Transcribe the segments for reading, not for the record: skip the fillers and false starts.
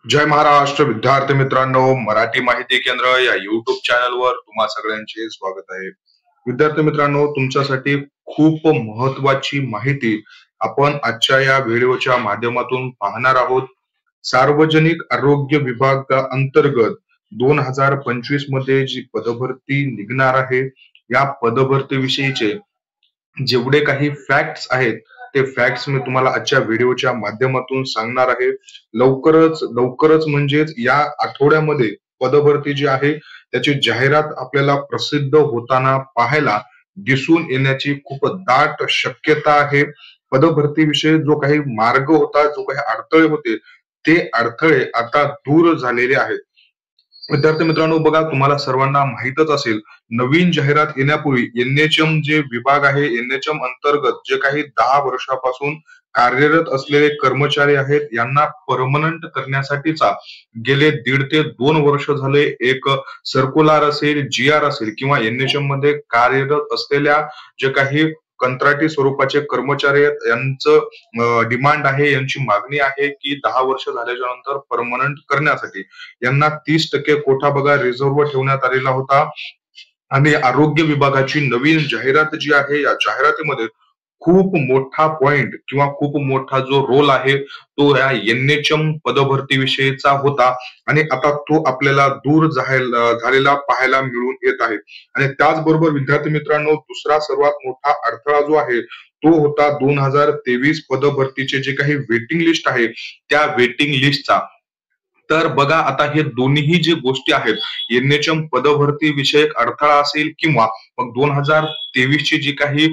जय महाराष्ट्र विद्यार्थी मित्रांनो, मराठी माहिती केंद्र या युट्यूब चॅनलवर तुम्हा सगळ्यांचे स्वागत आहे. विद्यार्थी मित्रांनो, तुमच्यासाठी खूप महत्वाची माहिती आपण आजच्या या व्हिडिओच्या माध्यमातून पाहणार आहोत. सार्वजनिक आरोग्य विभागाअंतर्गत 2025 मध्ये जी पदभरती निघणार आहे, या पदभरतीविषयीचे जेवढे काही फॅक्ट्स आहेत ते फॅक्ट्स मी तुम्हाला आजच्या व्हिडिओच्या माध्यमातून सांगणार आहे. लवकरच म्हणजेच या आठवड्यामध्ये पदभरती जी आहे त्याची जाहिरात आपल्याला प्रसिद्ध होताना पाहायला दिसून येण्याची खूप दाट शक्यता आहे. पदभरतीविषयी जो काही मार्ग होता, जो काही अडथळे होते, ते अडथळे आता दूर झालेले आहेत. विद्यार्थी मित्रांनो, बघा, तुम्हाला सर्वांना माहीतच असेल, नवीन जाहिरात येण्यापूर्वी एनएचएम जे विभाग आहे, एनएचएम अंतर्गत जे काही 10 वर्षापासून कार्यरत असलेले कर्मचारी आहेत यांना परमनंट करण्यासाठीचा गेले 1.5 ते 2 वर्ष झाले एक सर्क्युलर असेल, जीआर असेल किंवा एनएचएम मध्ये कार्यरत असलेल्या जे काही कंत्राटी स्वरूपाचे कर्मचारी आहेत यांचं डिमांड आहे, यांची मागणी आहे की 10 वर्ष झाल्याच्या नंतर परमनंट करण्यासाठी यांना 30% कोटा बघा रिझर्व्ह ठेवण्यात आलेला होता. आणि आरोग्य विभागाची नवीन जाहिरात जी आहे, या जाहिरातीमध्ये खूप मोठा पॉइंट किंवा खूप मोठा जो रोल आहे तो या एनएचएम पदभरती विषयीचा होता आणि आता तो आपल्याला दूर झालेला पाहायला मिळून येत आहे. आणि त्याचबरोबर विद्यार्थी मित्रांनो, दुसरा सर्वात मोठा अडथळा जो आहे तो होता 2023 पदभरतीचे जे काही वेटिंग लिस्ट आहे त्या वेटिंग लिस्टचा. तर बघा, आता हे दोन्ही जे गोष्टी आहेत, एनएचएम पदभरती विषयक अडथळा असेल किंवा मग 2023 ची जी काही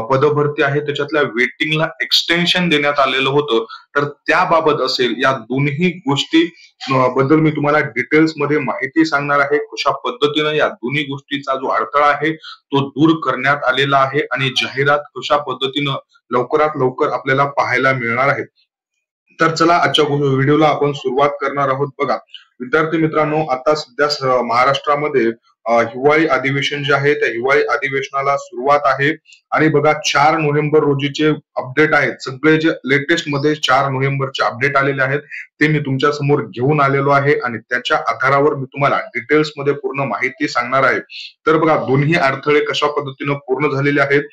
पदभरती आहे त्याच्यातल्या वेटिंगला एक्सटेन्शन देण्यात आलेलं होतं, तर त्याबाबत असेल, या दोन्ही गोष्टी बद्दल मी तुम्हाला डिटेल्स मध्ये माहिती सांगणार आहे. कशा पद्धतीनं या दोन्ही गोष्टीचा जो अडथळा आहे तो दूर करण्यात आलेला आहे आणि जाहिरात कशा पद्धतीनं लवकरात लवकर आपल्याला पाहायला मिळणार आहे. तर चला, आजच्या व्हिडिओला आपण सुरुवात करणार आहोत. बघा विद्यार्थी मित्रांनो, आता सध्या महाराष्ट्रामध्ये हिवाळी अधिवेशन जे आहे त्या हिवाळी अधिवेशनाला सुरुवात आहे. आणि बघा, 4 नोव्हेंबर रोजीचे अपडेट आहेत, सगळे जे लेटेस्ट मध्ये 4 नोव्हेंबरचे अपडेट आलेले आहेत ते मी तुमच्या समोर घेऊन आलेलो आहे आणि त्याच्या आधारावर मी तुम्हाला डिटेल्स मध्ये पूर्ण माहिती सांगणार आहे. तर बघा, दोन्ही अडथळे कशा पद्धतीनं पूर्ण झालेले आहेत.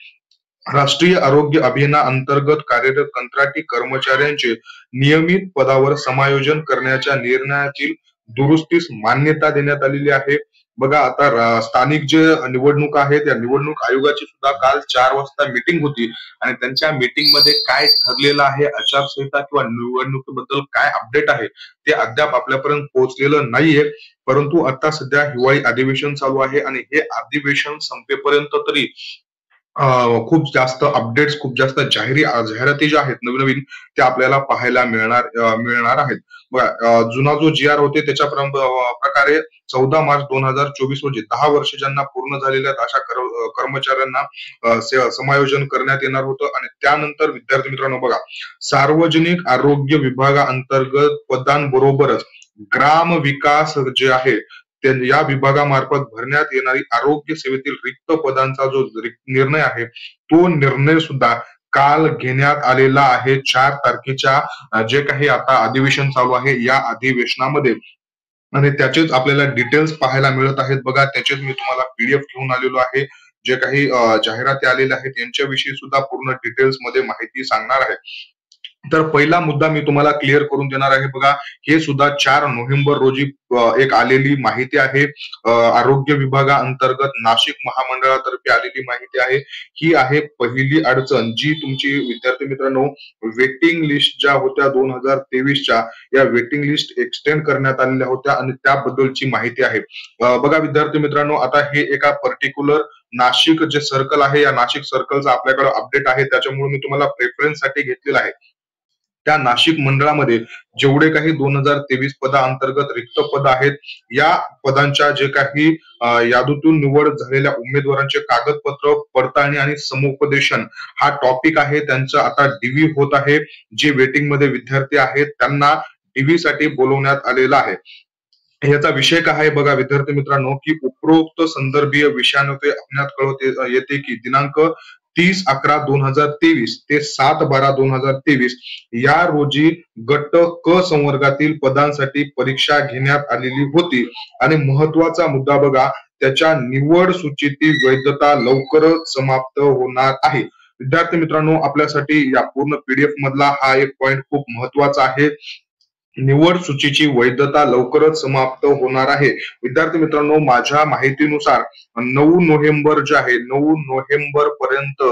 राष्ट्रीय आरोग्य अभियाना अंतर्गत कार्यरत कंत्राटी कर्मचाऱ्यांचे नियमित पदावर समायोजन करण्याच्या निर्णयातील दुरुस्तीस मान्यता देण्यात आलेली आहे. बघा, आता स्थानिक जे निवडणूक आहेत या निवडणूक आयोगाची सुद्धा काल 4 वाजता मीटिंग होती आणि त्यांच्या मीटिंग मध्ये काय ठरलेलं आहे, आचारसंहिता किंवा निवडणुकीबद्दल काय अपडेट आहे ते अद्याप आपल्यापर्यंत पोहोचलेलं नाहीये. परंतु आता सध्या हिवाळी अधिवेशन चालू आहे आणि हे अधिवेशन संपेपर्यंत तरी खूप जास्त अपडेट्स, खूप जास्त जाहिराती ज्या आहेत नवीन नवीन त्या आपल्याला पाहायला मिळणार आहेत. बघा, जुना जो जीआर होते त्याच्या प्रकारे 14 मार्च 2024 रोजी 10 वर्ष ज्यांना पूर्ण झालेल्या अशा कर्मचाऱ्यांना समायोजन करण्यात येणार होतं. आणि त्यानंतर विद्यार्थी मित्रांनो, बघा, सार्वजनिक आरोग्य विभागाअंतर्गत पदांबरोबरच ग्राम विकास जे आहे या विभागामार्फत भरण्यात येणारी आरोग्य सेवेतील रिक्त पदांचा जो निर्णय आहे तो निर्णय सुद्धा काल घेण्यात आलेला आहे. 4 तारखेच्या जे काही आता अधिवेशन चालू आहे या अधिवेशनामध्ये आणि त्याचेच आपल्याला डिटेल्स पाहायला मिळत आहेत. बघा, त्याचेच मी तुम्हाला पीडीएफ घेऊन आलेलो आहे. जे काही जाहिराती आलेल्या आहेत यांच्याविषयी सुद्धा पूर्ण डिटेल्स मध्ये माहिती सांगणार आहे. तर पहिला मुद्दा मी तुम्हाला क्लिअर करून देणार आहे. बघा, हे सुद्धा 4 नोव्हेंबर रोजी एक आलेली माहिती आहे. आरोग्य विभागाअंतर्गत नाशिक महामंडळातर्फे आलेली माहिती आहे. ही आहे पहिली अडचण, जी तुमची विद्यार्थी मित्रांनो वेटिंग लिस्ट ज्या होत्या 2023च्या, या वेटिंग लिस्ट एक्सटेंड करण्यात आलेल्या होत्या आणि त्याबद्दलची माहिती आहे. बघा विद्यार्थी मित्रांनो, आता हे एका पर्टिक्युलर नाशिक जे सर्कल आहे, या नाशिक सर्कलचा आपल्याकडे अपडेट आहे, त्याच्यामुळे मी तुम्हाला प्रेफरन्स साठी घेतलेला आहे. त्या नाशिक मंडळामध्ये जेवढे काही 2023 पदाअंतर्गत रिक्त पद आहेत, या पदांच्या जे काही यादीतून निवड झालेल्या उमेदवारांचे कागदपत्र पडताळणी आणि समुपदेशन हा टॉपिक आहे. त्यांचं आता डीव्ही होत आहे. जे वेटिंग मध्ये विद्यार्थी आहेत त्यांना डीव्ही साठी बोलवण्यात आलेलं आहे. याचा विषय काय आहे बघा विद्यार्थी मित्रांनो, की उपरोक्त संदर्भीय विषयानुसार आपणात कळवते येते की दिनांक 30/11/2023 ते 7/12/2023 या रोजी गट क संवर्गातील पदांसाठी परीक्षा घेण्यात आलेली होती. आणि महत्वाचा मुद्दा बघा, त्याच्या निवड सूचीतील वैधता लवकरच समाप्त होणार आहे. विद्यार्थी मित्रांनो, आपल्यासाठी या पूर्ण पीडीएफ मधला हा एक पॉइंट खूप महत्वाचा आहे. निवड सूचीची वैधता लवकरच समाप्त होणार आहे. विद्यार्थी मित्रांनो, माझ्या माहितीनुसार 9 नोव्हेंबर जे आहे, 9 नोव्हेंबर पर्यंत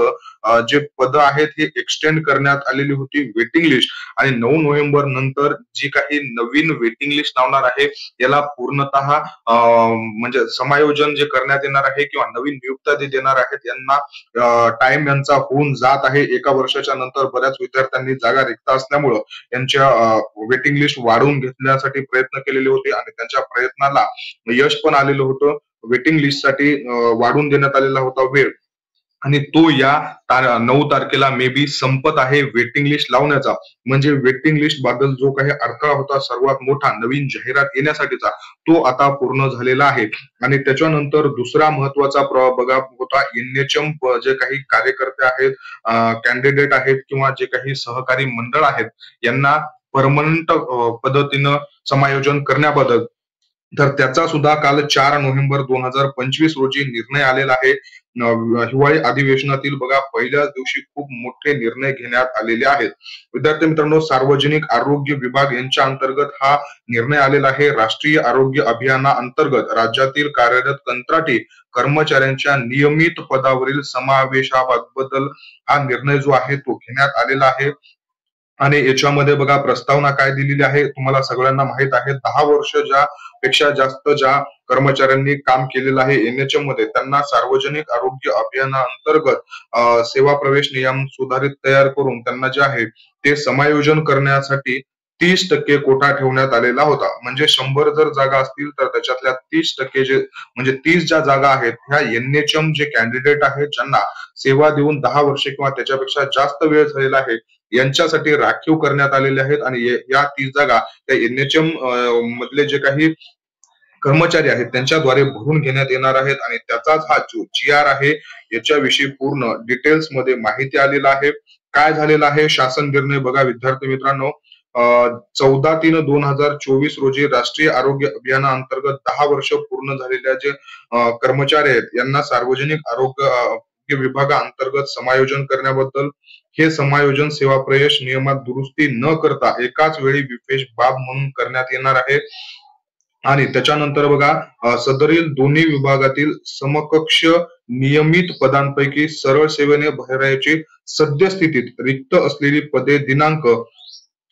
जे पद आहेत हे एक्सटेंड करण्यात आलेली होती वेटिंग लिस्ट. आणि 9 नोव्हेंबर नंतर जी काही नवीन वेटिंग लिस्ट लावणार आहे याला पूर्णतः म्हणजे समायोजन जे करण्यात येणार आहे किंवा नवीन नियुक्त्या जे देणार आहेत यांना टाइम यांचा होऊन जात आहे. एका वर्षाच्या नंतर बऱ्याच विद्यार्थ्यांनी जागा रिक्त असल्यामुळं यांच्या वेटिंग लिस्ट वाढवून घेण्यासाठी प्रयत्न केलेले होते आणि त्यांच्या प्रयत्नाला यश पण आलेलं होतं. वेटिंग लिस्ट साठी वाढवून देण्यात आलेला होता वेळ, आणि तो या 9 तारखेला मे बी संपत आहे वेटिंग लिस्ट लावण्याचा. म्हणजे वेटिंग लिस्ट बद्दल जो काही अडथळा होता सर्वात मोठा नवीन जाहिरात येण्यासाठीचा, तो आता पूर्ण झालेला आहे. आणि त्याच्यानंतर दुसरा महत्वाचा बघा होता NHM जे काही कार्यकर्ते आहेत, कॅन्डिडेट आहेत किंवा जे काही सहकारी मंडळ आहेत यांना परमनंट पद्धतीनं समायोजन करण्याबद्दल. तर त्याचा सुद्धा काल 4 नोव्हेंबर 2025 रोजी निर्णय आलेला आहे. हिवाळी अधिवेशनातील बघा पहिल्याच दिवशी खूप मोठे निर्णय घेण्यात आलेले आहेत. विद्यार्थी मित्रांनो, सार्वजनिक आरोग्य विभाग यांच्या अंतर्गत हा निर्णय आलेला आहे. राष्ट्रीय आरोग्य अभियाना अंतर्गत राज्यातील कार्यरत कंत्राटी कर्मचाऱ्यांच्या नियमित पदावरील समावेशाबद्दल हा निर्णय जो आहे तो घेण्यात आलेला आहे. आणि याच्यामध्ये बघा प्रस्तावना काय दिलेली आहे तुम्हाला सगळ्यांना माहित आहे. 10 वर्ष ज्या पेक्षा जास्त ज्या कर्मचाऱ्यांनी काम केलेलं आहे NHM मध्ये त्यांना सार्वजनिक आरोग्य अभियाना अंतर्गत सेवा प्रवेश नियम सुधारित तयार करून त्यांना जे आहे ते समायोजन करण्यासाठी 30% कोटा ठेवण्यात आलेला होता. म्हणजे 100 जर जागा असतील तर त्याच्यातल्या 30% जे म्हणजे 30 ज्या जागा आहेत ह्या NHM जे कॅन्डिडेट आहेत ज्यांना सेवा देऊन 10 वर्ष किंवा त्याच्यापेक्षा जास्त वेळ झालेला आहे यांच्यासाठी राखीव करण्यात आलेले आहेत. आणि या 30 जागा त्या NHM मधले जे काही कर्मचारी आहेत त्यांच्याद्वारे भरून घेण्यात येणार आहेत. आणि त्याचाच हा जो GR आहे याच्याविषयी पूर्ण डिटेल्स मध्ये माहिती आलेला आहे. काय झालेला आहे शासन निर्णय बघा विद्यार्थी मित्रांनो, 14/3/2024 रोजी राष्ट्रीय आरोग्य अभियाना अंतर्गत 10 वर्ष पूर्ण झालेल्या जे कर्मचारी आहेत यांना सार्वजनिक आरोग्य विभागाअंतर्गत समायोजन करण्याबद्दल हे समायोजन सेवा प्रवेश नियमात दुरुस्ती न करता एकाच वेळी विशेष बाब म्हणून करण्यात येणार आहे. आणि त्याच्यानंतर बघा सदरील दोन्ही विभागातील समकक्ष नियमित पदांपैकी सरळ सेवेने भरायची सद्यस्थितीत रिक्त असलेली पदे दिनांक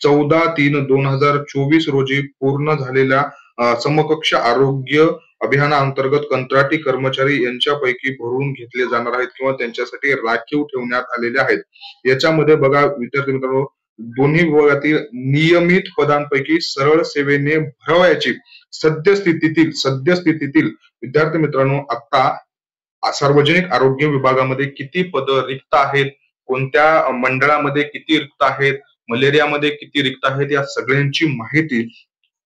14/3/2024 रोजी पूर्ण झालेल्या समकक्ष आरोग्य अभियाना अंतर्गत कंत्राटी कर्मचारी यांच्यापैकी भरून घेतले जाणार आहेत किंवा त्यांच्यासाठी राखीव ठेवण्यात आलेले आहेत. याच्यामध्ये बघा विद्यार्थी मित्रांनो, दोन्ही विभागातील नियमित पदांपैकी सरळ सेवेने भरवायची सद्यस्थितीतील विद्यार्थी मित्रांनो, आता सार्वजनिक आरोग्य विभागामध्ये किती पद रिक्त आहेत, कोणत्या मंडळामध्ये किती रिक्त आहेत, मलेरियामध्ये किती रिक्त आहेत, या सगळ्यांची माहिती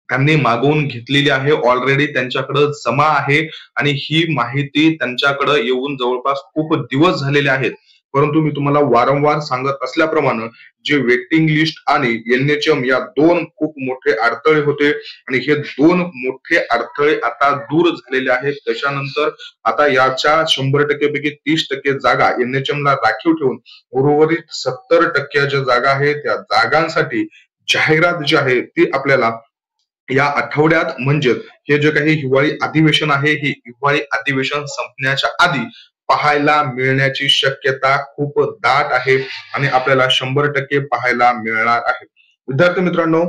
त्यांनी मागवून घेतलेली आहे. ऑलरेडी त्यांच्याकडे जमा आहे आणि ही माहिती त्यांच्याकडे येऊन जवळपास खूप दिवस झालेले आहेत. परंतु मी तुम्हाला वारंवार सांगत असल्याप्रमाणे जे वेटिंग लिस्ट आणि NHM या दोन खूप मोठे अडथळे होते आणि हे दोन मोठे अडथळे आता दूर झालेले आहेत. त्याच्यानंतर आता याच्या 100% पैकी 30% जागा NHM ला राखीव ठेवून उर्वरित 70% ज्या जागा आहेत त्या जागांसाठी जाहिरात जी आहे ती आपल्याला या आठवड्यात म्हणजे हे जे काही हिवाळी अधिवेशन आहे हे हिवाळी अधिवेशन संपण्याच्या आधी पाहायला मिळण्याची शक्यता खूप दाट आहे आणि आपल्याला 100% पाहायला मिळणार आहे. विद्यार्थी मित्रांनो,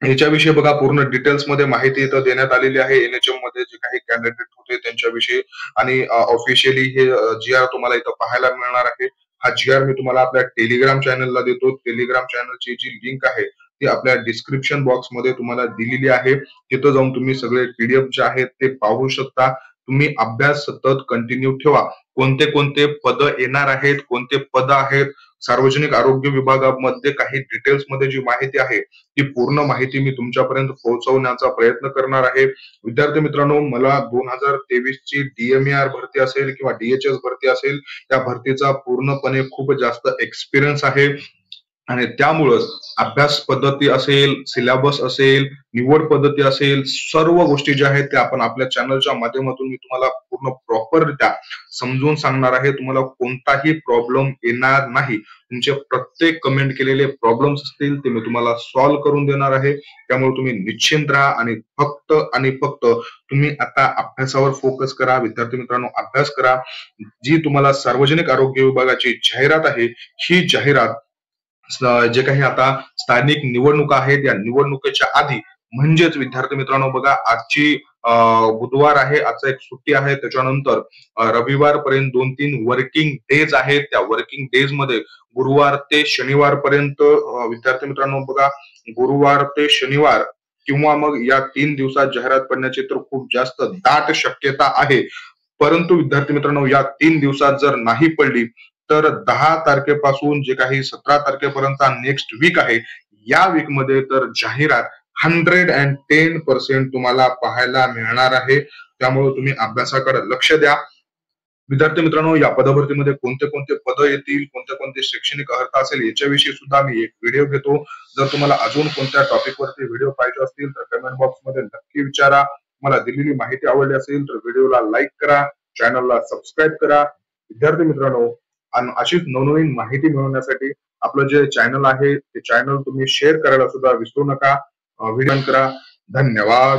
याच्याविषयी बघा पूर्ण डिटेल्स मध्ये माहिती इथं देण्यात आलेली आहे. NHM मध्ये जे काही कॅन्डिडेट होते त्यांच्याविषयी आणि ऑफिशियली हे GR तुम्हाला इथं पाहायला मिळणार आहे. हा GR मी तुम्हाला आपल्या टेलिग्राम चॅनलला देतो. टेलिग्राम चॅनलची जी लिंक आहे ती आपल्या डिस्क्रिप्शन बॉक्स मध्ये तुम्हाला दिलेली आहे. तिथं जाऊन तुम्ही सगळे PDF जे आहेत ते पाहू शकता. तुम्ही अभ्यास सतत कंटिन्यू ठेवा. कोणते कोणते पद येणार आहेत, कोणते पद आहेत, सार्वजनिक आरोग्य विभागामध्ये काही डिटेल्स मध्ये जी माहिती आहे ती पूर्ण माहिती मी तुमच्यापर्यंत पोहोचवण्याचा प्रयत्न करणार आहे. विद्यार्थी मित्रांनो, मला 2023 ची DMAR भरती असेल किंवा DHS भरती असेल, त्या भरतीचा पूर्णपणे खूप जास्त एक्सपिरियन्स आहे आणि त्यामुळं अभ्यास पद्धती असेल, सिलेबस असेल, निवड पद्धती असेल, सर्व गोष्टी ज्या आहेत त्या आपण आपल्या चॅनलच्या माध्यमातून मी तुम्हाला पूर्ण प्रॉपररित्या समजून सांगणार आहे. तुम्हाला कोणताही प्रॉब्लेम येणार नाही. तुमचे प्रत्येक कमेंट केलेले प्रॉब्लेम्स असतील ते मी तुम्हाला सॉल्व्ह करून देणार आहे. त्यामुळे तुम्ही निश्चिंत राहा आणि फक्त तुम्ही आता अभ्यासावर फोकस करा. विद्यार्थी मित्रांनो, अभ्यास करा. जी तुम्हाला सार्वजनिक आरोग्य विभागाची जाहिरात आहे, ही जाहिरात जे काही आता स्थानिक निवडणुका आहेत या निवडणुकीच्या आधी, म्हणजेच विद्यार्थी मित्रांनो बघा, आजची बुधवार आहे, आजचा एक सुट्टी आहे, त्याच्यानंतर रविवार पर्यंत 2-3 वर्किंग डेज आहेत. त्या वर्किंग डेज मध्ये गुरुवार ते शनिवार पर्यंत विद्यार्थी मित्रांनो बघा, गुरुवार ते शनिवार किंवा मग या 3 दिवसात जाहिरात पडण्याची तर खूप जास्त दाट शक्यता आहे. परंतु विद्यार्थी मित्रांनो, या 3 दिवसात जर नाही पडली तर 10 तारखेपासून जे काही 17 तारखेपर्यंत नेक्स्ट वीक आहे, या वीक मध्ये तर जाहिरात 110% तुम्हाला पाहायला मिळणार आहे. त्यामुळे तुम्ही अभ्यासाकडे लक्ष द्या. विद्यार्थी मित्रांनो, या पदभरतीमध्ये कोणते कोणते पद येतील, कोणते कोणते शैक्षणिक अर्हता असेल, याच्याविषयी सुद्धा मी एक व्हिडिओ घेतो. जर तुम्हाला अजून कोणत्या टॉपिक वरती व्हिडिओ पाहिजे असतील तर कमेंट बॉक्स मध्ये नक्की विचारा. मला दिलेली माहिती आवडली असेल तर व्हिडिओला लाईक करा, चॅनलला सबस्क्राईब करा. विद्यार्थी मित्रांनो, आणि अशीच नवनवीन माहिती मिळवण्यासाठी आपलं जे चॅनल आहे ते चॅनल तुम्ही शेअर करायला सुद्धा विसरू नका. व्हिडिओ करा. धन्यवाद.